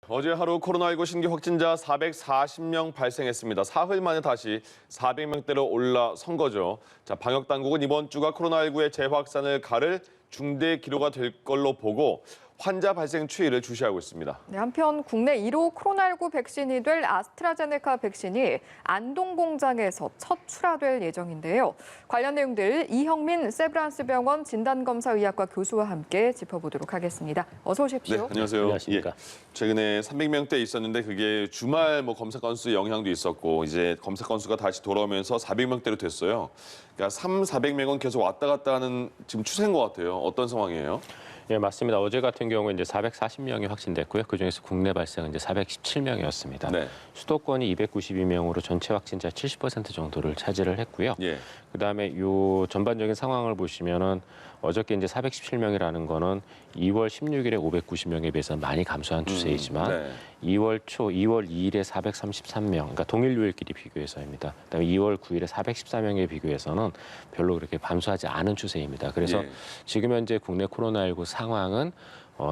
어제 하루 코로나19 신규 확진자 440명 발생했습니다. 사흘 만에 다시 400명대로 올라선 거죠. 방역 당국은 이번 주가 코로나19의 재확산을 가를 중대 기로가 될 걸로 보고 환자 발생 추이를 주시하고 있습니다. 네, 한편 국내 1호 코로나19 백신이 될 아스트라제네카 백신이 안동 공장에서 첫 출하될 예정인데요. 관련 내용들 이형민 세브란스병원 진단검사의학과 교수와 함께 짚어보도록 하겠습니다. 어서 오십시오. 네, 안녕하세요. 안녕하십니까. 최근에 300명대 있었는데 그게 주말 검사 건수 영향도 있었고 이제 검사 건수가 다시 돌아오면서 400명대로 됐어요. 그러니까 400명은 계속 왔다 갔다 하는 지금 추세인 것 같아요. 어떤 상황이에요? 예, 맞습니다. 어제 같은 경우에 이제 440명이 확진됐고요. 그중에서 국내 발생은 이제 417명이었습니다. 네. 수도권이 292명으로 전체 확진자 70% 정도를 차지를 했고요. 예. 그다음에 요 전반적인 상황을 보시면은 어저께 이제 417명이라는 거는 2월 16일에 590명에 비해서 많이 감소한 추세이지만 네. 2월 2일에 433명, 그러니까 동일 요일끼리 비교해서입니다. 그다음에 2월 9일에 414명에 비교해서는 별로 그렇게 감소하지 않은 추세입니다. 그래서 예. 지금 현재 국내 코로나19 상황은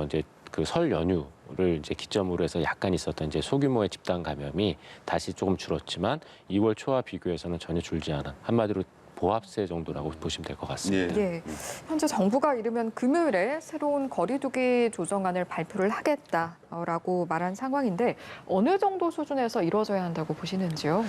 이제 그 설 연휴를 이제 기점으로 해서 약간 있었던 이제 소규모의 집단 감염이 다시 조금 줄었지만 2월 초와 비교해서는 전혀 줄지 않은 한마디로 보합세 정도라고 보시면 될 것 같습니다. 예, 현재 정부가 이르면 금요일에 새로운 거리두기 조정안을 발표를 하겠다라고 말한 상황인데 어느 정도 수준에서 이루어져야 한다고 보시는지요?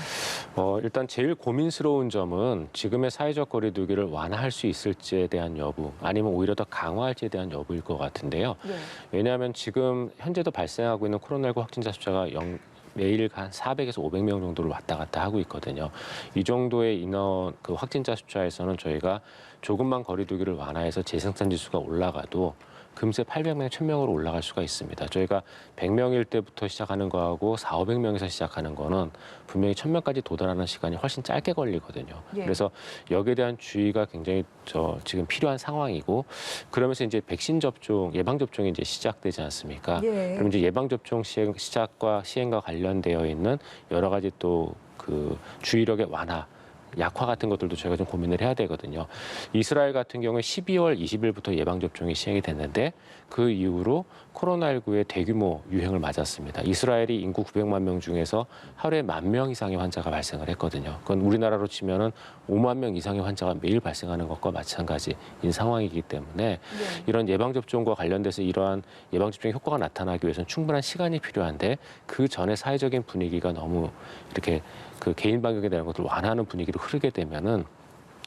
일단 제일 고민스러운 점은 지금의 사회적 거리두기를 완화할 수 있을지에 대한 여부, 아니면 오히려 더 강화할지에 대한 여부일 것 같은데요. 예. 왜냐하면 지금 현재도 발생하고 있는 코로나19 확진자 숫자가 매일 한 400에서 500명 정도를 왔다 갔다 하고 있거든요. 이 정도의 인원, 그 확진자 숫자에서는 저희가 조금만 거리두기를 완화해서 재생산 지수가 올라가도 금세 800명, 1000명으로 올라갈 수가 있습니다. 저희가 100명일 때부터 시작하는 거하고 400~500명에서 시작하는 거는 분명히 1000명까지 도달하는 시간이 훨씬 짧게 걸리거든요. 예. 그래서 여기에 대한 주의가 굉장히 지금 필요한 상황이고, 그러면서 이제 백신 접종, 예방 접종이 이제 시작되지 않습니까? 예. 그럼 이제 예방 접종 시작과 시행과 관련되어 있는 여러 가지 또 그 주의력의 완화, 약화 같은 것들도 저희가 좀 고민을 해야 되거든요. 이스라엘 같은 경우에 12월 20일부터 예방접종이 시행이 됐는데 그 이후로 코로나19의 대규모 유행을 맞았습니다. 이스라엘이 인구 900만 명 중에서 하루에 10,000명 이상의 환자가 발생을 했거든요. 그건 우리나라로 치면은 5만 명 이상의 환자가 매일 발생하는 것과 마찬가지인 상황이기 때문에 이런 예방접종과 관련돼서 이러한 예방접종의 효과가 나타나기 위해서는 충분한 시간이 필요한데 그 전에 사회적인 분위기가 너무 이렇게 그 개인 방역에 대한 것들을 완화하는 분위기로 흐르게 되면은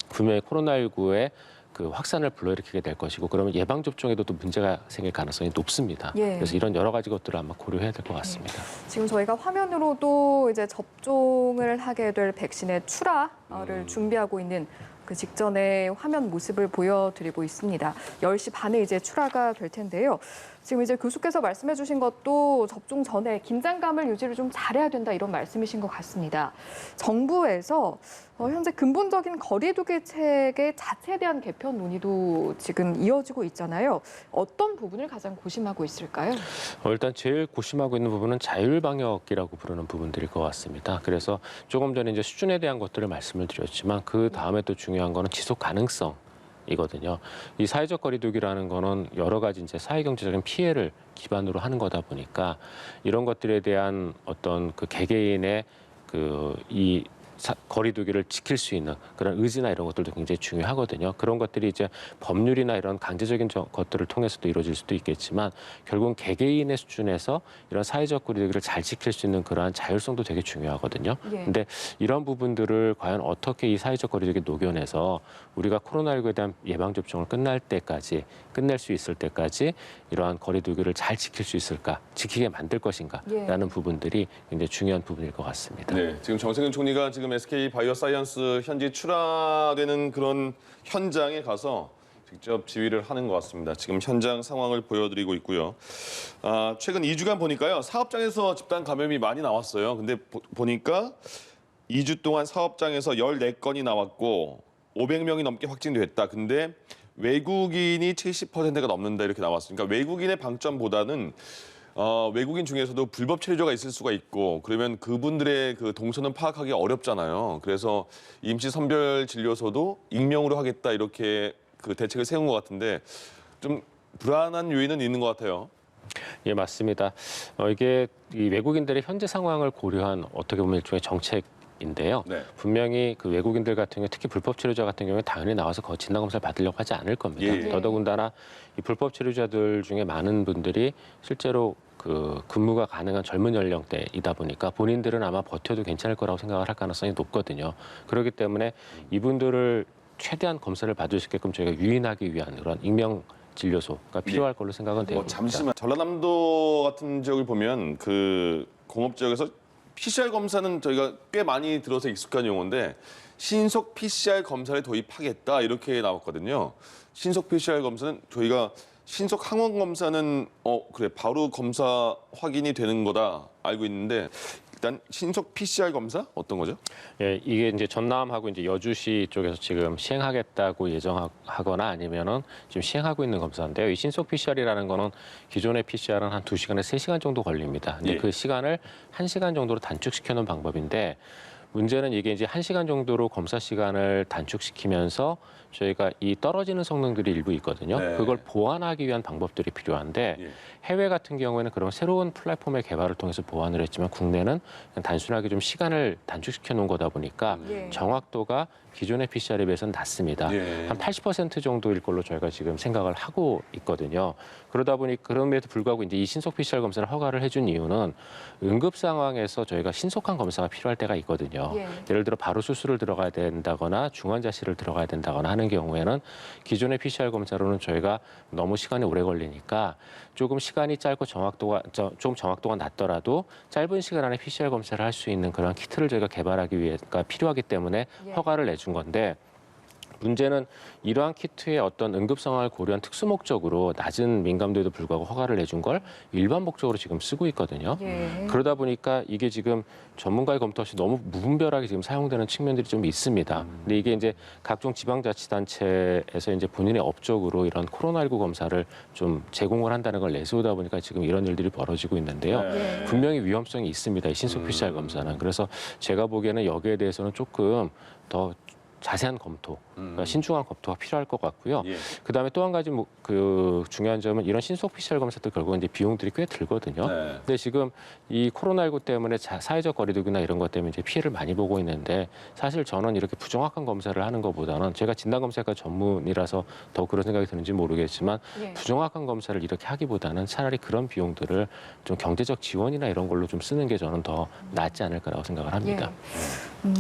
분명히 코로나19의 그 확산을 불러일으키게 될 것이고, 그러면 예방 접종에도 또 문제가 생길 가능성이 높습니다. 예. 그래서 이런 여러 가지 것들을 아마 고려해야 될 것 같습니다. 지금 저희가 화면으로도 이제 접종을 하게 될 백신의 출하를 준비하고 있는 그 직전의 화면 모습을 보여드리고 있습니다. 10시 반에 이제 출하가 될 텐데요. 지금 이제 교수께서 말씀해 주신 것도 접종 전에 긴장감을 유지를 좀 잘해야 된다 이런 말씀이신 것 같습니다. 정부에서 현재 근본적인 거리두기 체계 자체에 대한 개편 논의도 지금 이어지고 있잖아요. 어떤 부분을 가장 고심하고 있을까요? 일단 제일 고심하고 있는 부분은 자율방역이라고 부르는 부분들일 것 같습니다. 그래서 조금 전에 이제 수준에 대한 것들을 말씀을 드렸지만 그 다음에 또 중요한 거는 지속 가능성. 이거든요. 이 사회적 거리두기라는 거는 여러 가지 이제 사회경제적인 피해를 기반으로 하는 거다 보니까 이런 것들에 대한 어떤 그 개개인의 이 거리두기를 지킬 수 있는 그런 의지나 이런 것들도 굉장히 중요하거든요. 그런 것들이 이제 법률이나 이런 강제적인 것들을 통해서도 이루어질 수도 있겠지만 결국은 개개인의 수준에서 이런 사회적 거리두기를 잘 지킬 수 있는 그러한 자율성도 되게 중요하거든요. 예. 근데 이런 부분들을 과연 어떻게 이 사회적 거리두기 녹여내서 우리가 코로나19에 대한 예방접종을 끝낼 수 있을 때까지 이러한 거리두기를 잘 지킬 수 있을까, 지키게 만들 것인가라는 부분들이 굉장히 중요한 부분일 것 같습니다. 네, 지금 정세균 총리가 지금 SK 바이오사이언스 현지 출하되는 그런 현장에 가서 직접 지휘를 하는 것 같습니다. 지금 현장 상황을 보여드리고 있고요. 최근 2주간 보니까요, 사업장에서 집단 감염이 많이 나왔어요. 근데 보니까 2주 동안 사업장에서 14건이 나왔고 500명이 넘게 확진됐다. 근데 외국인이 70%가 넘는다 이렇게 나왔으니까 그러니까 외국인의 방점보다는 외국인 중에서도 불법 체류자가 있을 수가 있고 그러면 그분들의 그 동선은 파악하기 어렵잖아요. 그래서 임시 선별 진료소도 익명으로 하겠다 이렇게 그 대책을 세운 것 같은데 좀 불안한 요인은 있는 것 같아요. 예, 맞습니다. 이게 이 외국인들의 현재 상황을 고려한 어떻게 보면 일종의 정책인데요. 네. 분명히 그 외국인들 같은 경우 특히 불법 치료자 같은 경우에 당연히 나와서 진단 검사를 받으려고 하지 않을 겁니다. 예. 더더군다나 이 불법 치료자들 중에 많은 분들이 실제로 그 근무가 가능한 젊은 연령대이다 보니까 본인들은 아마 버텨도 괜찮을 거라고 생각을 할 가능성이 높거든요. 그렇기 때문에 이분들을 최대한 검사를 받을 수 있게끔 저희가 유인하기 위한 그런 익명 진료소가 필요할 걸로 생각은 됩니다. 잠시만, 전라남도 같은 지역을 보면 그 공업 지역에서 PCR 검사는 저희가 꽤 많이 들어서 익숙한 용어인데 신속 PCR 검사를 도입하겠다 이렇게 나왔거든요. 신속 PCR 검사는 저희가 신속 항원 검사는 그래 바로 검사 확인이 되는 거다 알고 있는데 일단 신속 PCR 검사 어떤 거죠? 예, 이게 이제 전남하고 이제 여주시 쪽에서 지금 시행하겠다고 예정하거나 아니면은 지금 시행하고 있는 검사인데요. 이 신속 PCR이라는 거는 기존의 PCR은 한 2시간에서 3시간 정도 걸립니다. 근데 예. 그 시간을 1시간 정도로 단축시켜 놓은 방법인데 문제는 이게 이제 1시간 정도로 검사 시간을 단축시키면서 저희가 이 떨어지는 성능들이 일부 있거든요. 네. 그걸 보완하기 위한 방법들이 필요한데 예. 해외 같은 경우에는 그런 새로운 플랫폼의 개발을 통해서 보완을 했지만 국내는 그냥 단순하게 좀 시간을 단축시켜 놓은 거다 보니까 예. 정확도가 기존의 PCR에 비해서는 낮습니다. 예. 한 80% 정도일 걸로 저희가 지금 생각을 하고 있거든요. 그러다 보니 그럼에도 불구하고 이제 이 신속 PCR 검사를 허가를 해준 이유는 응급 상황에서 저희가 신속한 검사가 필요할 때가 있거든요. 예. 예를 들어 바로 수술을 들어가야 된다거나 중환자실을 들어가야 된다거나 하는 경우에는 기존의 PCR 검사로는 저희가 너무 시간이 오래 걸리니까 조금 시간이 짧고 좀 정확도가 낮더라도 짧은 시간 안에 PCR 검사를 할 수 있는 그런 키트를 저희가 개발하기 위해가 필요하기 때문에 예. 허가를 내준 건데 문제는 이러한 키트의 어떤 응급 상황을 고려한 특수 목적으로 낮은 민감도에도 불구하고 허가를 내준 걸 일반 목적으로 지금 쓰고 있거든요. 예. 그러다 보니까 이게 지금 전문가의 검토 없이 너무 무분별하게 지금 사용되는 측면들이 좀 있습니다. 근데 이게 이제 각종 지방자치단체에서 이제 본인의 업적으로 이런 코로나19 검사를 좀 제공을 한다는 걸 내세우다 보니까 지금 이런 일들이 벌어지고 있는데요. 예. 분명히 위험성이 있습니다. 이 신속 PCR 검사는. 그래서 제가 보기에는 여기에 대해서는 조금 더 자세한 검토, 그러니까 신중한 검토가 필요할 것 같고요. 예. 그다음에 또 한 가지 그 중요한 점은 이런 신속 PCR 검사도 결국 이제 비용들이 꽤 들거든요. 네. 근데 지금 이 코로나19 때문에 사회적 거리두기나 이런 것 때문에 이제 피해를 많이 보고 있는데 사실 저는 이렇게 부정확한 검사를 하는 것보다는 제가 진단검사가 전문이라서 더 그런 생각이 드는지 모르겠지만 예. 부정확한 검사를 이렇게 하기보다는 차라리 그런 비용들을 좀 경제적 지원이나 이런 걸로 좀 쓰는 게 저는 더 낫지 않을까라고 생각을 합니다.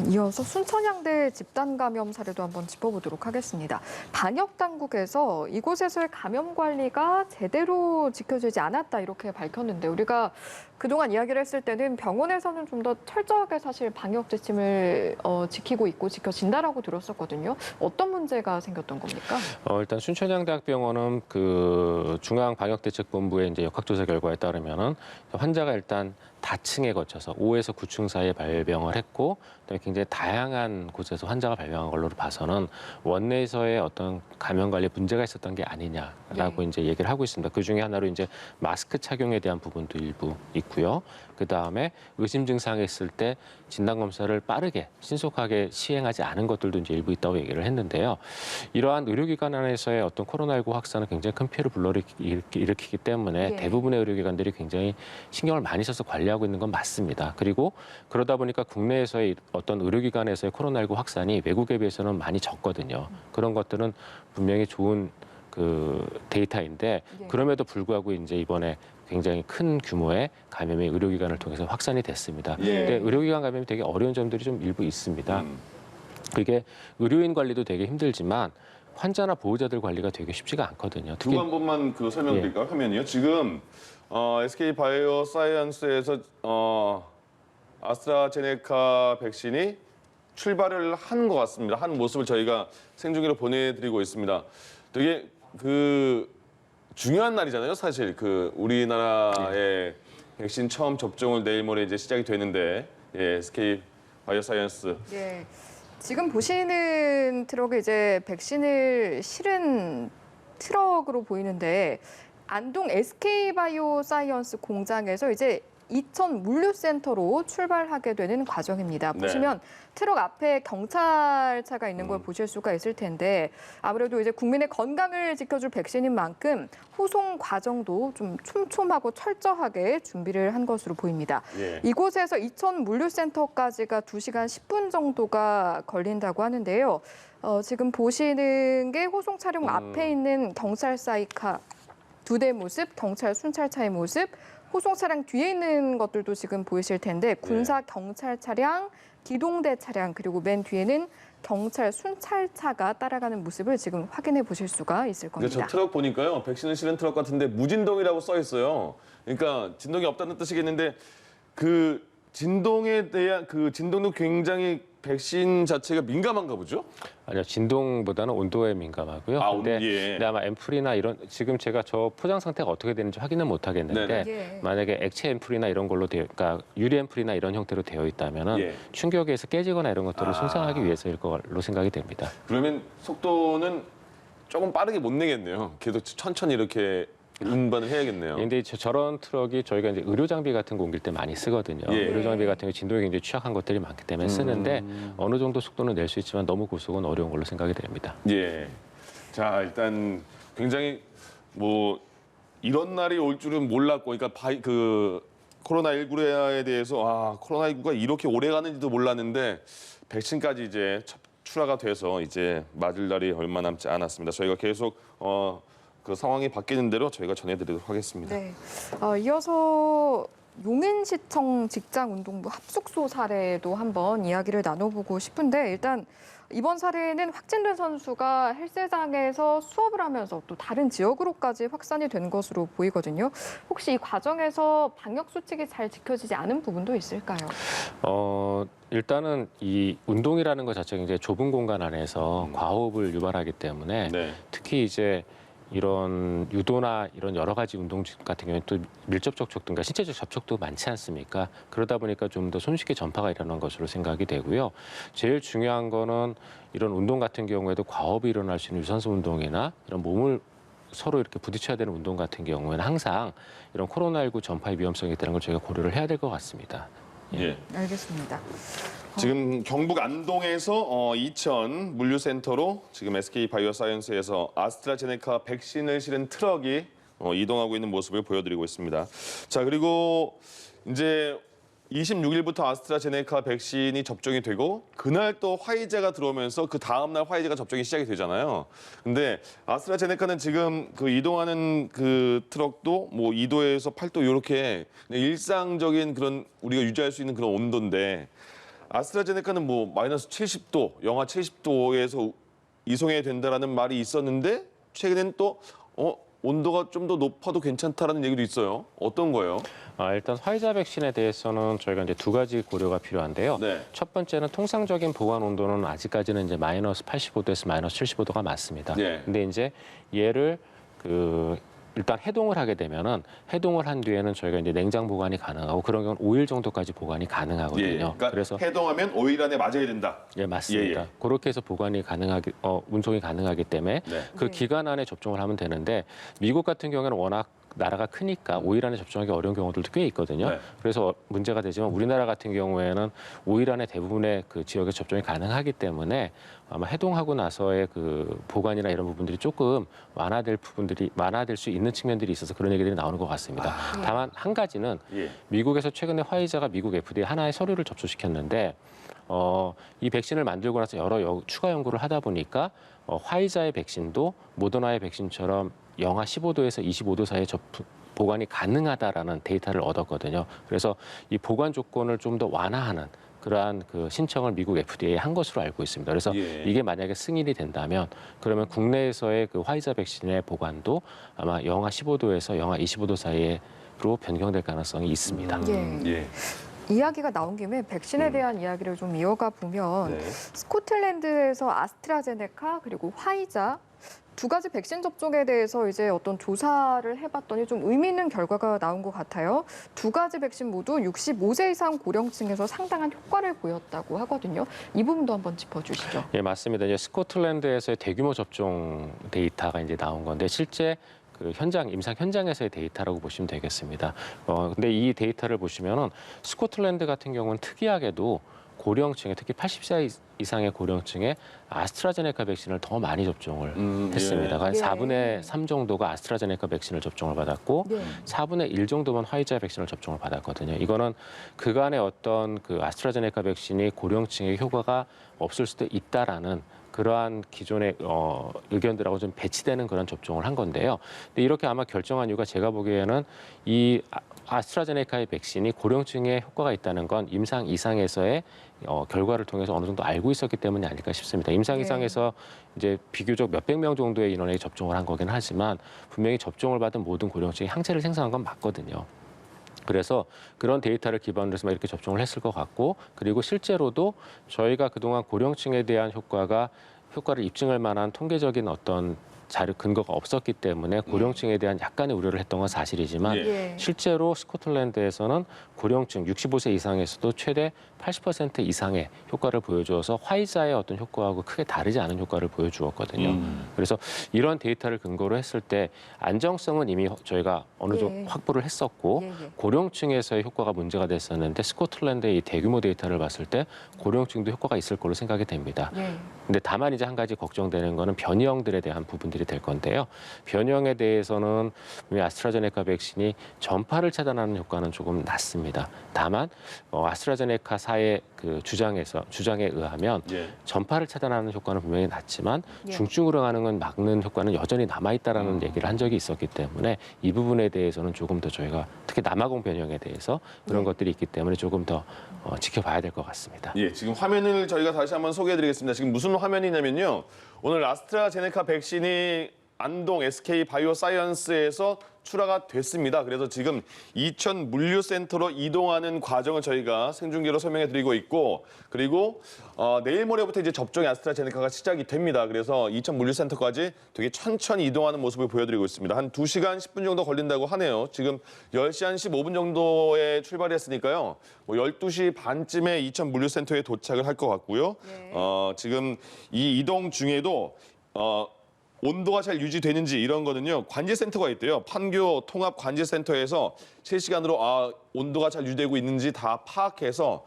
이어서 순천향대 집단 감염 사례도 한번 짚어보도록 하겠습니다. 방역 당국에서 이곳에서의 감염 관리가 제대로 지켜지지 않았다 이렇게 밝혔는데 우리가 그동안 이야기를 했을 때는 병원에서는 좀 더 철저하게 사실 방역 지침을 지키고 있고 지켜진다라고 들었었거든요. 어떤 문제가 생겼던 겁니까? 일단 순천향대학병원은 그 중앙방역대책본부의 이제 역학조사 결과에 따르면은 환자가 일단 다층에 거쳐서 5에서 9층 사이에 발병을 했고 그다음에 굉장히 다양한 곳에서 환자가 발병한 걸로 봐서는 원내에서의 어떤 감염 관리에 문제가 있었던 게 아니냐라고 이제 얘기를 하고 있습니다. 그 중에 하나로 이제 마스크 착용에 대한 부분도 일부 있고요. 그 다음에 의심 증상이 있을 때 진단 검사를 빠르게 신속하게 시행하지 않은 것들도 이제 일부 있다고 얘기를 했는데요. 이러한 의료기관 안에서의 어떤 코로나19 확산은 굉장히 큰 피해를 불러일으키기 때문에 예. 대부분의 의료기관들이 굉장히 신경을 많이 써서 관리하고 있는 건 맞습니다. 그리고 그러다 보니까 국내에서의 어떤 의료기관에서의 코로나19 확산이 외국에 비해서는 많이 적거든요. 그런 것들은 분명히 좋은 그 데이터인데 예. 그럼에도 불구하고 이제 이번에 굉장히 큰 규모의 감염이 의료기관을 통해서 확산이 됐습니다. 예. 근데 의료기관 감염이 되게 어려운 점들이 좀 일부 있습니다. 그게 의료인 관리도 되게 힘들지만 환자나 보호자들 관리가 되게 쉽지가 않거든요. 특히 그거 한 번만 그 설명드릴까요? 화면이요. 지금 SK 바이오사이언스에서 아스트라제네카 백신이 출발을 한 것 같습니다. 한 모습을 저희가 생중계로 보내드리고 있습니다. 되게 그 중요한 날이잖아요. 사실 그 우리나라의 백신 처음 접종을 내일 모레 이제 시작이 되는데 SK 바이오사이언스 예. 지금 보시는 트럭이 이제 백신을 실은 트럭으로 보이는데 안동 SK 바이오사이언스 공장에서 이제 이천 물류센터로 출발하게 되는 과정입니다. 네. 보시면 트럭 앞에 경찰차가 있는 걸 보실 수가 있을 텐데 아무래도 이제 국민의 건강을 지켜줄 백신인 만큼 후송 과정도 좀 촘촘하고 철저하게 준비를 한 것으로 보입니다. 예. 이곳에서 이천 물류센터까지가 2시간 10분 정도가 걸린다고 하는데요. 지금 보시는 게 호송 차량 앞에 있는 경찰 사이카 2대 모습, 경찰 순찰차의 모습, 호송 차량 뒤에 있는 것들도 지금 보이실 텐데 군사 경찰 차량, 기동대 차량 그리고 맨 뒤에는 경찰 순찰차가 따라가는 모습을 지금 확인해 보실 수가 있을 근데 겁니다. 저 트럭 보니까요, 백신을 실은 트럭 같은데 무진동이라고 써 있어요. 그러니까 진동이 없다는 뜻이겠는데 그 진동에 대한 그 진동도 굉장히 백신 자체가 민감한가 보죠? 아니요, 진동보다는 온도에 민감하고요. 아, 근데, 예. 근데 아마 앰플이나 이런 지금 제가 저 포장 상태가 어떻게 되는지 확인은 못 하겠는데 네네. 예. 만약에 액체 앰플이나 이런 걸로 그러니까 유리 앰플이나 이런 형태로 되어 있다면은 예. 충격에 의해서 깨지거나 이런 것들을 아. 손상하기 위해서일 걸로 생각이 됩니다. 그러면 속도는 조금 빠르게 못 내겠네요. 계속 천천히 이렇게 운반을 해야겠네요. 근데 저런 트럭이 저희가 이제 의료 장비 같은 거 옮길 때 많이 쓰거든요. 예. 의료 장비 같은 게 진동이 굉장히 취약한 것들이 많기 때문에 쓰는데 어느 정도 속도는 낼 수 있지만 너무 고속은 어려운 걸로 생각이 됩니다. 예. 자, 일단 굉장히 뭐 이런 날이 올 줄은 몰랐고, 그러니까 코로나19에 대해서 코로나19가 이렇게 오래 가는지도 몰랐는데 백신까지 이제 출하가 돼서 이제 맞을 날이 얼마 남지 않았습니다. 저희가 계속 그 상황이 바뀌는 대로 저희가 전해드리도록 하겠습니다. 네. 이어서 용인시청 직장운동부 합숙소 사례도 한번 이야기를 나눠보고 싶은데 일단 이번 사례는 확진된 선수가 헬스장에서 수업을 하면서 또 다른 지역으로까지 확산이 된 것으로 보이거든요. 혹시 이 과정에서 방역 수칙이 잘 지켜지지 않은 부분도 있을까요? 일단은 이 운동이라는 것 자체가 굉장히 좁은 공간 안에서 과호흡을 유발하기 때문에 네. 특히 이제 이런 유도나 이런 여러 가지 운동 같은 경우에 또 밀접 접촉 등과 신체적 접촉도 많지 않습니까? 그러다 보니까 좀 더 손쉽게 전파가 일어나는 것으로 생각이 되고요. 제일 중요한 거는 이런 운동 같은 경우에도 과호흡이 일어날 수 있는 유산소 운동이나 이런 몸을 서로 이렇게 부딪혀야 되는 운동 같은 경우에는 항상 이런 코로나19 전파의 위험성이 있다는 걸 저희가 고려를 해야 될 것 같습니다. 예. 알겠습니다. 지금 경북 안동에서 이천 물류센터로 지금 SK 바이오사이언스에서 아스트라제네카 백신을 실은 트럭이 이동하고 있는 모습을 보여드리고 있습니다. 자, 그리고 이제 26일부터 아스트라제네카 백신이 접종이 되고 그날 또 화이자가 들어오면서 그 다음 날 화이자가 접종이 시작이 되잖아요. 근데 아스트라제네카는 지금 그 이동하는 그 트럭도 뭐 2도에서 8도 이렇게 일상적인 그런 우리가 유지할 수 있는 그런 온도인데 아스트라제네카는 뭐 마이너스 70도, 영하 70도에서 이송해야 된다라는 말이 있었는데 최근엔 또 온도가 좀 더 높아도 괜찮다라는 얘기도 있어요. 어떤 거예요? 일단 화이자 백신에 대해서는 저희가 이제 두 가지 고려가 필요한데요. 네. 첫 번째는 통상적인 보관 온도는 아직까지는 이제 마이너스 85도에서 마이너스 75도가 맞습니다. 네. 근데 이제 얘를 일단 해동을 하게 되면은 해동을 한 뒤에는 저희가 이제 냉장 보관이 가능하고 그런 경우는 5일 정도까지 보관이 가능하거든요. 예, 그러니까 그래서 해동하면 5일 안에 맞아야 된다. 예, 맞습니다. 예, 예. 그렇게 해서 보관이 가능하기 운송이 가능하기 때문에 네. 그 네. 기간 안에 접종을 하면 되는데 미국 같은 경우에는 워낙 나라가 크니까 5일 안에 접종하기 어려운 경우들도 꽤 있거든요. 네. 그래서 문제가 되지만 우리나라 같은 경우에는 5일 안에 대부분의 그 지역에 접종이 가능하기 때문에 아마 해동하고 나서의 그 보관이나 이런 부분들이 조금 완화될 수 있는 측면들이 있어서 그런 얘기들이 나오는 것 같습니다. 다만 한 가지는 예. 미국에서 최근에 화이자가 미국 FDA 하나의 서류를 접수시켰는데 이 백신을 만들고 나서 여러 추가 연구를 하다 보니까 화이자의 백신도 모더나의 백신처럼 영하 15도에서 25도 사이에 보관이 가능하다라는 데이터를 얻었거든요. 그래서 이 보관 조건을 좀 더 완화하는 그러한 그 신청을 미국 FDA에 한 것으로 알고 있습니다. 그래서 예. 이게 만약에 승인이 된다면 그러면 국내에서의 그 화이자 백신의 보관도 아마 영하 15도에서 영하 25도 사이로 변경될 가능성이 있습니다. 예. 이야기가 나온 김에 백신에 대한 이야기를 좀 이어가 보면 네. 스코틀랜드에서 아스트라제네카 그리고 화이자 두 가지 백신 접종에 대해서 이제 어떤 조사를 해봤더니 좀 의미 있는 결과가 나온 것 같아요. 두 가지 백신 모두 65세 이상 고령층에서 상당한 효과를 보였다고 하거든요. 이 부분도 한번 짚어주시죠. 예, 맞습니다. 이제 스코틀랜드에서의 대규모 접종 데이터가 이제 나온 건데 실제 그 임상 현장에서의 데이터라고 보시면 되겠습니다. 근데 이 데이터를 보시면은 스코틀랜드 같은 경우는 특이하게도 고령층에 특히 80세 이상의 고령층에 아스트라제네카 백신을 더 많이 접종을 했습니다. 한 예. 4분의 3 정도가 아스트라제네카 백신을 접종을 받았고 네. 4분의 1 정도만 화이자 백신을 접종을 받았거든요. 이거는 그간의 어떤 그 아스트라제네카 백신이 고령층에 효과가 없을 수도 있다라는 그러한 기존의 의견들하고 좀 배치되는 그런 접종을 한 건데요. 근데 이렇게 아마 결정한 이유가 제가 보기에는 이 아스트라제네카의 백신이 고령층에 효과가 있다는 건 임상 이상에서의 결과를 통해서 어느 정도 알고 있었기 때문이 아닐까 싶습니다. 임상 이상에서 이제 비교적 몇백 명 정도의 인원에게 접종을 한 거긴 하지만 분명히 접종을 받은 모든 고령층이 항체를 생성한 건 맞거든요. 그래서 그런 데이터를 기반으로 해서 이렇게 접종을 했을 것 같고, 그리고 실제로도 저희가 그동안 고령층에 대한 효과를 입증할 만한 통계적인 어떤 자료 근거가 없었기 때문에 고령층에 대한 약간의 우려를 했던 건 사실이지만 예. 실제로 스코틀랜드에서는 고령층 65세 이상에서도 최대 80% 이상의 효과를 보여주어서 화이자의 어떤 효과하고 크게 다르지 않은 효과를 보여주었거든요. 그래서 이런 데이터를 근거로 했을 때 안정성은 이미 저희가 어느 정도 확보를 했었고 고령층에서의 효과가 문제가 됐었는데 스코틀랜드의 이 대규모 데이터를 봤을 때 고령층도 효과가 있을 걸로 생각이 됩니다. 근데 다만 이제 한 가지 걱정되는 거는 변이형들에 대한 부분들이 될 건데요. 변이형에 대해서는 아스트라제네카 백신이 전파를 차단하는 효과는 조금 낮습니다. 다만 아스트라제네카사의 그 주장에 의하면 전파를 차단하는 효과는 분명히 낮지만 중증으로 가는 건 막는 효과는 여전히 남아있다라는 얘기를 한 적이 있었기 때문에 이 부분에 대해서는 조금 더 저희가 특히 남아공 변이형에 대해서 그런 것들이 있기 때문에 조금 더 지켜봐야 될 것 같습니다. 예, 지금 화면을 저희가 다시 한번 소개해드리겠습니다. 지금 무슨 화면이냐면요. 오늘 아스트라제네카 백신이 안동 SK 바이오사이언스에서 출하가 됐습니다. 그래서 지금 이천 물류센터로 이동하는 과정을 저희가 생중계로 설명해드리고 있고, 그리고 내일 모레부터 이제 접종이 아스트라제네카가 시작이 됩니다. 그래서 이천 물류센터까지 되게 천천히 이동하는 모습을 보여드리고 있습니다. 한 2시간 10분 정도 걸린다고 하네요. 지금 10시 한 15분 정도에 출발을 했으니까요. 12시 반쯤에 이천 물류센터에 도착을 할 것 같고요. 지금 이 이동 중에도 온도가 잘 유지되는지 이런 거는요, 관제센터가 있대요. 판교 통합 관제센터에서 실시간으로 온도가 잘 유지되고 있는지 다 파악해서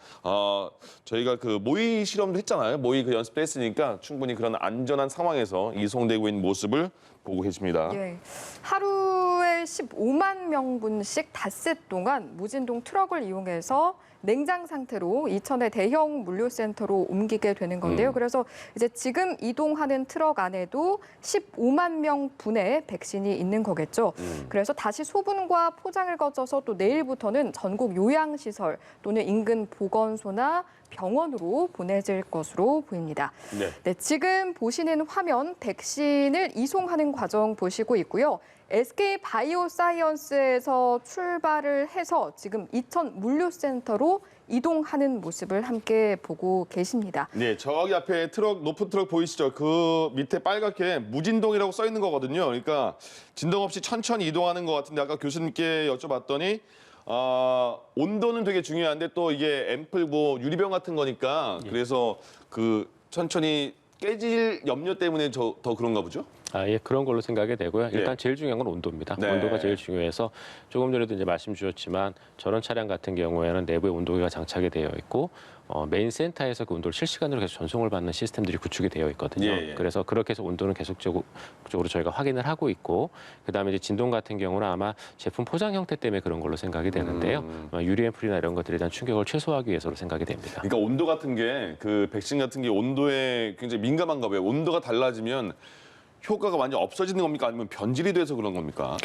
저희가 그 모의 실험도 했잖아요. 모의 그 연습도 했으니까 충분히 그런 안전한 상황에서 이송되고 있는 모습을 보고 계십니다. 예. 하루에 15만 명분씩 닷새 동안 무진동 트럭을 이용해서 냉장 상태로 이천의 대형 물류센터로 옮기게 되는 건데요. 그래서 이제 지금 이동하는 트럭 안에도 15만 명 분의 백신이 있는 거겠죠. 그래서 다시 소분과 포장을 거쳐서 또 내일부터는 전국 요양시설 또는 인근 보건소나 병원으로 보내질 것으로 보입니다. 네, 지금 보시는 화면 백신을 이송하는 과정 보시고 있고요. SK 바이오사이언스에서 출발을 해서 지금 이천 물류센터로 이동하는 모습을 함께 보고 계십니다. 네, 저기 앞에 높은 트럭 보이시죠? 그 밑에 빨갛게 무진동이라고 써 있는 거거든요. 그러니까 진동 없이 천천히 이동하는 것 같은데 아까 교수님께 여쭤봤더니 온도는 되게 중요한데 또 이게 앰플 유리병 같은 거니까 그래서 그 천천히 깨질 염려 때문에 더 그런가 보죠? 예, 그런 걸로 생각이 되고요. 일단 제일 중요한 건 온도입니다. 네. 온도가 제일 중요해서 조금 전에도 이제 말씀 주셨지만 저런 차량 같은 경우에는 내부에 온도계가 장착이 되어 있고 메인 센터에서 그 온도를 실시간으로 계속 전송을 받는 시스템들이 구축이 되어 있거든요. 그래서 그렇게 해서 온도는 계속적으로 저희가 확인을 하고 있고, 그다음에 이제 진동 같은 경우는 아마 제품 포장 형태 때문에 그런 걸로 생각이 되는데요. 유리 앰플이나 이런 것들에 대한 충격을 최소화하기 위해서로 생각이 됩니다. 그러니까 온도 같은 게 그 백신 같은 게 온도에 굉장히 민감한가 봐요. 온도가 달라지면 효과가 완전 없어지는 겁니까? 아니면 변질이 돼서 그런 겁니까?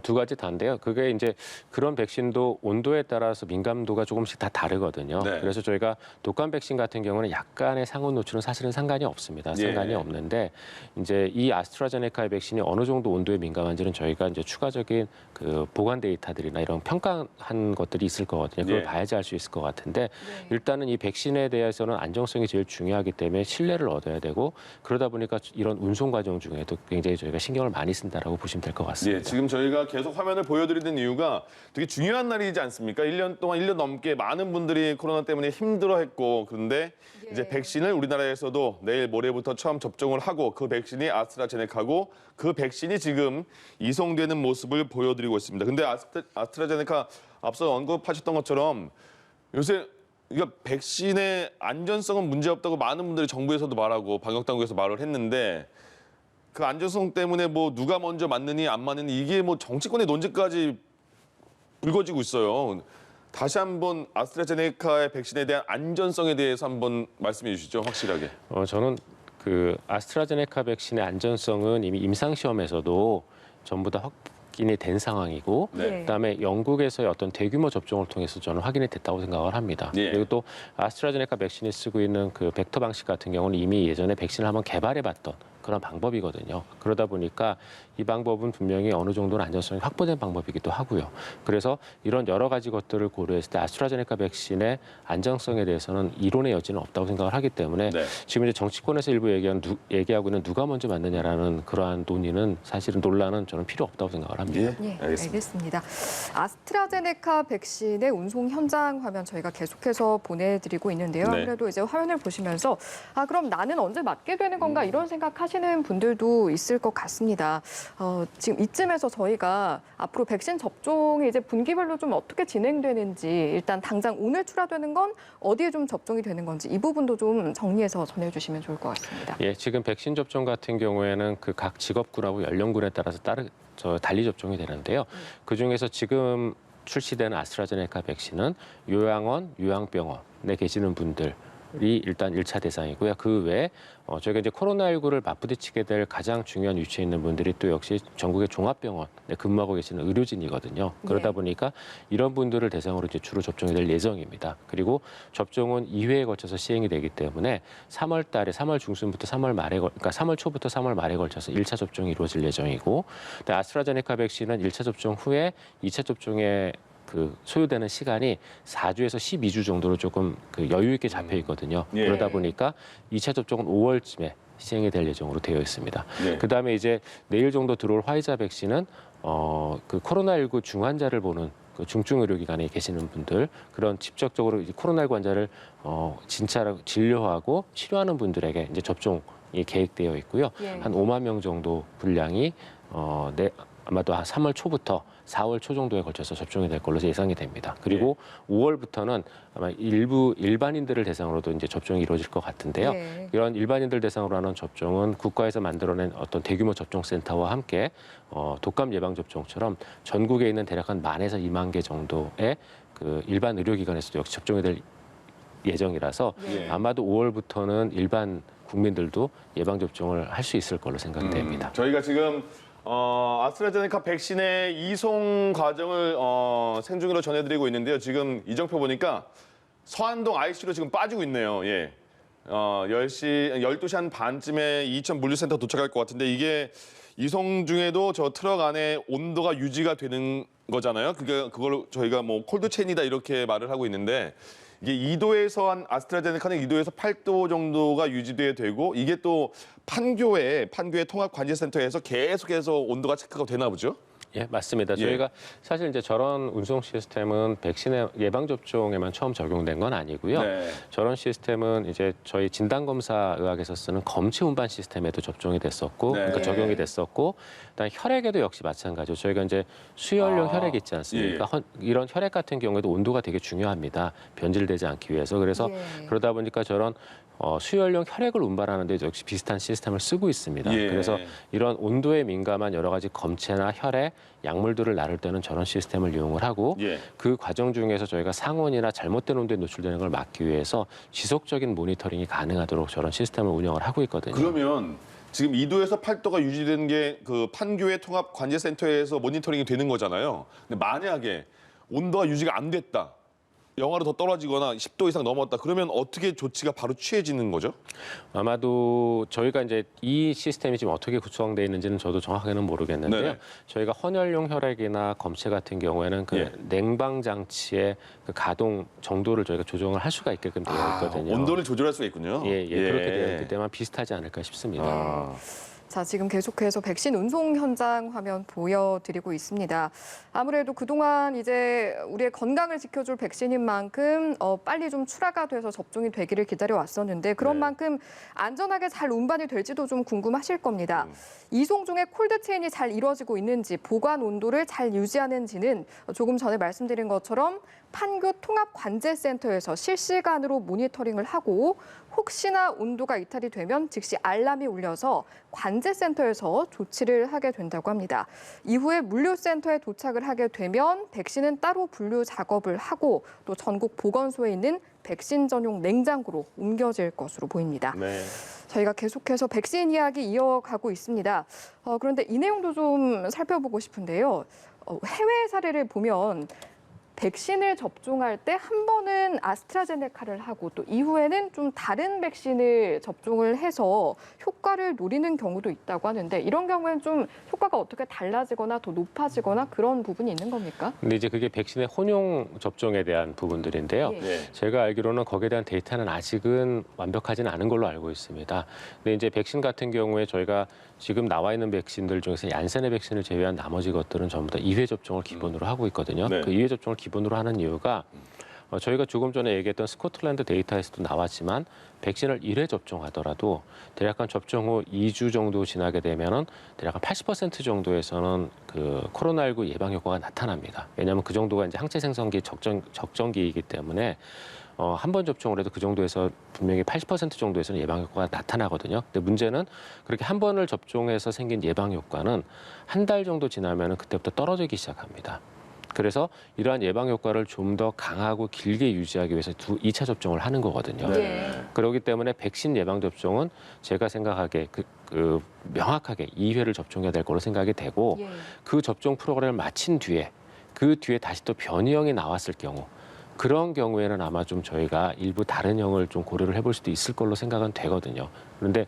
두 가지 다인데요. 그게 이제 그런 백신도 온도에 따라서 민감도가 조금씩 다 다르거든요. 네. 그래서 저희가 독감 백신 같은 경우는 약간의 상온 노출은 사실은 상관이 없습니다. 상관이 없는데 이제 이 아스트라제네카의 백신이 어느 정도 온도에 민감한지는 저희가 이제 추가적인 그 보관 데이터들이나 이런 평가한 것들이 있을 거거든요. 그걸 봐야지 알 수 있을 것 같은데 일단은 이 백신에 대해서는 안정성이 제일 중요하기 때문에 신뢰를 얻어야 되고, 그러다 보니까 이런 운송 과정 중에 등에도 굉장히 저희가 신경을 많이 쓴다라고 보시면 될 것 같습니다. 예, 지금 저희가 계속 화면을 보여드리는 이유가 되게 중요한 날이지 않습니까? 1년 동안 1년 넘게 많은 분들이 코로나 때문에 힘들어했고 그런데 이제 백신을 우리나라에서도 내일 모레부터 처음 접종을 하고 그 백신이 아스트라제네카고 그 백신이 지금 이송되는 모습을 보여드리고 있습니다. 근데 아스트라제네카 앞서 언급하셨던 것처럼 요새 이거 백신의 안전성은 문제 없다고 많은 분들이 정부에서도 말하고 방역당국에서 말을 했는데 그 안전성 때문에 뭐 누가 먼저 맞느니 안 맞느니 이게 뭐 정치권의 논쟁까지 불거지고 있어요. 다시 한번 아스트라제네카의 백신에 대한 안전성에 대해서 한번 말씀해 주시죠, 확실하게. 저는 그 아스트라제네카 백신의 안전성은 이미 임상시험에서도 전부 다 확인이 된 상황이고 네. 그다음에 영국에서의 어떤 대규모 접종을 통해서 저는 확인이 됐다고 생각을 합니다. 예. 그리고 또 아스트라제네카 백신이 쓰고 있는 그 벡터 방식 같은 경우는 이미 예전에 백신을 한번 개발해봤던 그런 방법이거든요. 그러다 보니까 이 방법은 분명히 어느 정도는 안전성이 확보된 방법이기도 하고요. 그래서 이런 여러 가지 것들을 고려했을 때 아스트라제네카 백신의 안정성에 대해서는 이론의 여지는 없다고 생각을 하기 때문에 네. 지금 이제 정치권에서 일부 얘기하고 있는 누가 먼저 맞느냐라는 그러한 논의는 사실은 논란은 저는 필요 없다고 생각을 합니다. 예, 알겠습니다. 알겠습니다. 아스트라제네카 백신의 운송 현장 화면 저희가 계속해서 보내드리고 있는데요. 네. 아무래도 이제 화면을 보시면서 그럼 나는 언제 맞게 되는 건가 이런 생각하시는 분들도 있을 것 같습니다. 지금 이쯤에서 저희가 앞으로 백신 접종이 이제 분기별로 좀 어떻게 진행되는지 일단 당장 오늘 출하되는 건 어디에 좀 접종이 되는 건지 이 부분도 좀 정리해서 전해주시면 좋을 것 같습니다. 예, 지금 백신 접종 같은 경우에는 그 각 직업군하고 연령군에 따라서 달리 접종이 되는데요. 그 중에서 지금 출시되는 아스트라제네카 백신은 요양원, 요양병원에 계시는 분들이 일단 1차 대상이고요. 그 외에 저희가 이제 코로나19를 맞부딪히게 될 가장 중요한 위치에 있는 분들이 또 역시 전국의 종합병원에 근무하고 계시는 의료진이거든요. 그러다 네. 보니까 이런 분들을 대상으로 이제 주로 접종이 될 예정입니다. 그리고 접종은 2회에 걸쳐서 시행이 되기 때문에 3월 달에 3월 중순부터 3월 말에 그러니까 3월 초부터 3월 말에 걸쳐서 1차 접종이 이루어질 예정이고 아스트라제네카 백신은 1차 접종 후에 2차 접종에 그 소요되는 시간이 4주에서 12주 정도로 조금 그 여유 있게 잡혀 있거든요. 예. 그러다 보니까 2차 접종은 5월쯤에 시행이 될 예정으로 되어 있습니다. 네. 그다음에 이제 내일 정도 들어올 화이자 백신은 그 코로나19 중환자를 보는 그 중증 의료기관에 계시는 분들 그런 직접적으로 이제 코로나19 환자를 진찰하고 진료하고 치료하는 분들에게 이제 접종이 계획되어 있고요. 예. 한 5만 명 정도 분량이 아마도 한 3월 초부터 4월 초 정도에 걸쳐서 접종이 될 걸로 예상이 됩니다. 그리고 5월부터는 아마 일부 일반인들을 대상으로도 이제 접종이 이루어질 것 같은데요. 네. 이런 일반인들 대상으로 하는 접종은 국가에서 만들어낸 어떤 대규모 접종센터와 함께 독감 예방 접종처럼 전국에 있는 대략 한 10,000에서 2만 개 정도의 그 일반 의료기관에서도 역시 접종이 될 예정이라서 예. 아마도 5월부터는 일반 국민들도 예방 접종을 할 수 있을 걸로 생각됩니다. 저희가 지금 아스트라제네카 백신의 이송 과정을 생중계로 전해드리고 있는데요. 지금 이정표 보니까 서안동 IC로 지금 빠지고 있네요. 예. 12시 한 반쯤에 이천 물류센터 도착할 것 같은데 이게 이송 중에도 저 트럭 안에 온도가 유지가 되는 거잖아요. 그걸 저희가 뭐 콜드체인이다 이렇게 말을 하고 있는데 이게 2도에서 한 아스트라제네카는 2도에서 8도 정도가 유지돼야 되고 이게 또 판교의 통합관제센터에서 계속해서 온도가 체크가 되나 보죠? 예, 맞습니다. 예. 저희가 사실 이제 저런 운송 시스템은 백신의 예방 접종에만 처음 적용된 건 아니고요. 네. 저런 시스템은 이제 저희 진단검사 의학에서 쓰는 검체 운반 시스템에도 접종이 됐었고, 네. 그러니까 적용이 됐었고, 그다음 혈액에도 역시 마찬가지로 저희가 이제 수혈용 혈액 있지 않습니까? 이런 혈액 같은 경우에도 온도가 되게 중요합니다. 변질되지 않기 위해서. 그래서 예. 그러다 보니까 저런 수혈용 혈액을 운반하는 데 역시 비슷한 시스템을 쓰고 있습니다. 예. 그래서 이런 온도에 민감한 여러 가지 검체나 혈액, 약물들을 나를 때는 저런 시스템을 이용을 하고 예. 그 과정 중에서 저희가 상온이나 잘못된 온도에 노출되는 걸 막기 위해서 지속적인 모니터링이 가능하도록 저런 시스템을 운영을 하고 있거든요. 그러면 지금 2도에서 8도가 유지되는 게 그 판교의 통합관제센터에서 모니터링이 되는 거잖아요. 근데 만약에 온도가 유지가 안 됐다. 영하로 더 떨어지거나 10도 이상 넘었다. 그러면 어떻게 조치가 바로 취해지는 거죠? 아마도 저희가 이제 이 시스템이 지금 어떻게 구성되어 있는지는 저도 정확하게는 모르겠는데요. 네네. 저희가 헌혈용 혈액이나 검체 같은 경우에는 그 예. 냉방 장치의 그 가동 정도를 저희가 조정을 할 수가 있게끔 되어 있거든요. 온도를 조절할 수가 있군요. 예, 그렇게 되어 있기 때문에 비슷하지 않을까 싶습니다. 아. 자, 지금 계속해서 백신 운송 현장 화면 보여드리고 있습니다. 아무래도 그동안 이제 우리의 건강을 지켜줄 백신인 만큼 빨리 좀 출하가 돼서 접종이 되기를 기다려 왔었는데 그런 네. 만큼 안전하게 잘 운반이 될지도 좀 궁금하실 겁니다. 이송 중에 콜드체인이 잘 이루어지고 있는지, 보관 온도를 잘 유지하는지는 조금 전에 말씀드린 것처럼 판교 통합관제센터에서 실시간으로 모니터링을 하고 혹시나 온도가 이탈이 되면 즉시 알람이 울려서 관제센터에서 조치를 하게 된다고 합니다. 이후에 물류센터에 도착을 하게 되면 백신은 따로 분류 작업을 하고 또 전국 보건소에 있는 백신 전용 냉장고로 옮겨질 것으로 보입니다. 네. 저희가 계속해서 백신 이야기 이어가고 있습니다. 그런데 이 내용도 좀 살펴보고 싶은데요. 해외 사례를 보면 백신을 접종할 때 한 번은 아스트라제네카를 하고 또 이후에는 좀 다른 백신을 접종을 해서 효과를 노리는 경우도 있다고 하는데 이런 경우에는 좀 효과가 어떻게 달라지거나 더 높아지거나 그런 부분이 있는 겁니까? 근데 이제 그게 백신의 혼용 접종에 대한 부분들인데요. 예. 네. 제가 알기로는 거기에 대한 데이터는 아직은 완벽하지는 않은 걸로 알고 있습니다. 근데 이제 백신 같은 경우에 저희가 지금 나와 있는 백신들 중에서 얀센의 백신을 제외한 나머지 것들은 전부 다 2회 접종을 기본으로 하고 있거든요. 네. 그 2회 접종을 기본으로 하는 이유가 저희가 조금 전에 얘기했던 스코틀랜드 데이터에서도 나왔지만 백신을 1회 접종하더라도 대략 한 접종 후 2주 정도 지나게 되면은 대략 한 80% 정도에서는 그 코로나19 예방 효과가 나타납니다. 왜냐하면 그 정도가 이제 항체 생성기 적정기이기 때문에 한 번 접종을 해도 그 정도에서 분명히 80% 정도에서는 예방 효과가 나타나거든요. 근데 문제는 그렇게 한 번을 접종해서 생긴 예방 효과는 한 달 정도 지나면은 그때부터 떨어지기 시작합니다. 그래서 이러한 예방 효과를 좀 더 강하고 길게 유지하기 위해서 2차 접종을 하는 거거든요. 네. 그렇기 때문에 백신 예방 접종은 제가 생각하기에 명확하게 2회를 접종해야 될 거로 생각이 되고 예. 그 접종 프로그램을 마친 뒤에 그 뒤에 다시 또 변이형이 나왔을 경우 그런 경우에는 아마 좀 저희가 일부 다른 형을 좀 고려를 해볼 수도 있을 걸로 생각은 되거든요. 그런데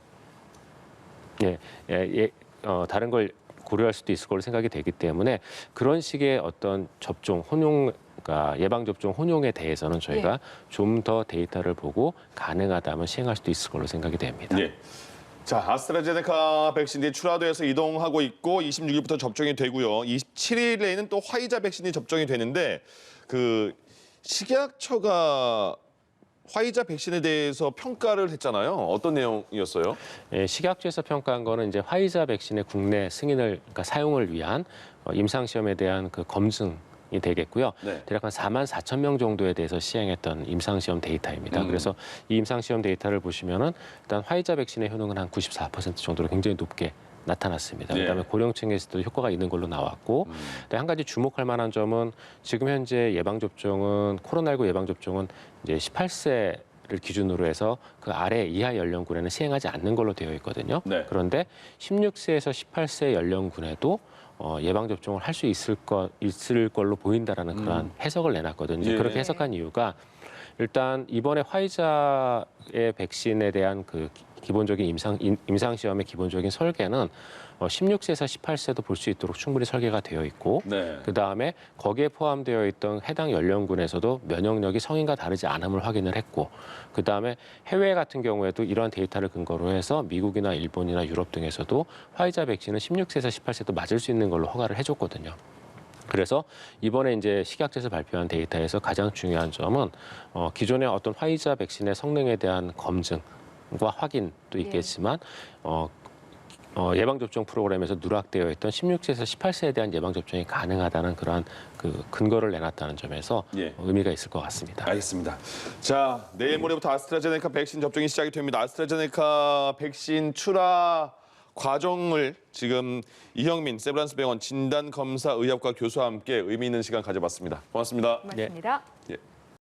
다른 걸 고려할 수도 있을 걸로 생각이 되기 때문에 그런 식의 어떤 접종 혼용 그러니까 예방 접종 혼용에 대해서는 저희가 좀 더 데이터를 보고 가능하다면 시행할 수도 있을 걸로 생각이 됩니다. 네. 자, 아스트라제네카 백신이 출하돼서 이동하고 있고 26일부터 접종이 되고요. 27일에는 또 화이자 백신이 접종이 되는데 그 식약처가 화이자 백신에 대해서 평가를 했잖아요. 어떤 내용이었어요? 식약처에서 평가한 거는 이제 화이자 백신의 국내 승인을 그러니까 사용을 위한 임상 시험에 대한 그 검증이 되겠고요. 네. 대략 한 44,000명 정도에 대해서 시행했던 임상 시험 데이터입니다. 그래서 이 임상 시험 데이터를 보시면은 일단 화이자 백신의 효능은 한 94% 정도로 굉장히 높게 나타났습니다. 네. 그다음에 고령층에서도 효과가 있는 걸로 나왔고, 근데 한 가지 주목할 만한 점은 지금 현재 예방 접종은 코로나19 예방 접종은 이제 18세를 기준으로 해서 그 아래 이하 연령군에는 시행하지 않는 걸로 되어 있거든요. 네. 그런데 16세에서 18세 연령군에도 예방 접종을 할 수 있을 걸로 보인다라는 그런 해석을 내놨거든요. 예. 그렇게 해석한 이유가 일단 이번에 화이자의 백신에 대한 그 기본적인 임상 시험의 기본적인 설계는 16세에서 18세도 볼 수 있도록 충분히 설계가 되어 있고 네. 그다음에 거기에 포함되어 있던 해당 연령군에서도 면역력이 성인과 다르지 않음을 확인을 했고 그다음에 해외 같은 경우에도 이러한 데이터를 근거로 해서 미국이나 일본이나 유럽 등에서도 화이자 백신은 16세에서 18세도 맞을 수 있는 걸로 허가를 해줬거든요. 그래서 이번에 이제 식약처에서 발표한 데이터에서 가장 중요한 점은 기존의 어떤 화이자 백신의 성능에 대한 검증과 확인도 있겠지만 예방접종 프로그램에서 누락되어 있던 16세에서 18세에 대한 예방접종이 가능하다는 그러한 그 근거를 내놨다는 점에서 예. 의미가 있을 것 같습니다. 알겠습니다. 자, 내일 모레부터 아스트라제네카 백신 접종이 시작이 됩니다. 아스트라제네카 백신 출하 과정을 지금 이형민 세브란스 병원 진단검사의학과 교수와 함께 의미 있는 시간 가져봤습니다. 고맙습니다. 고맙습니다. 예.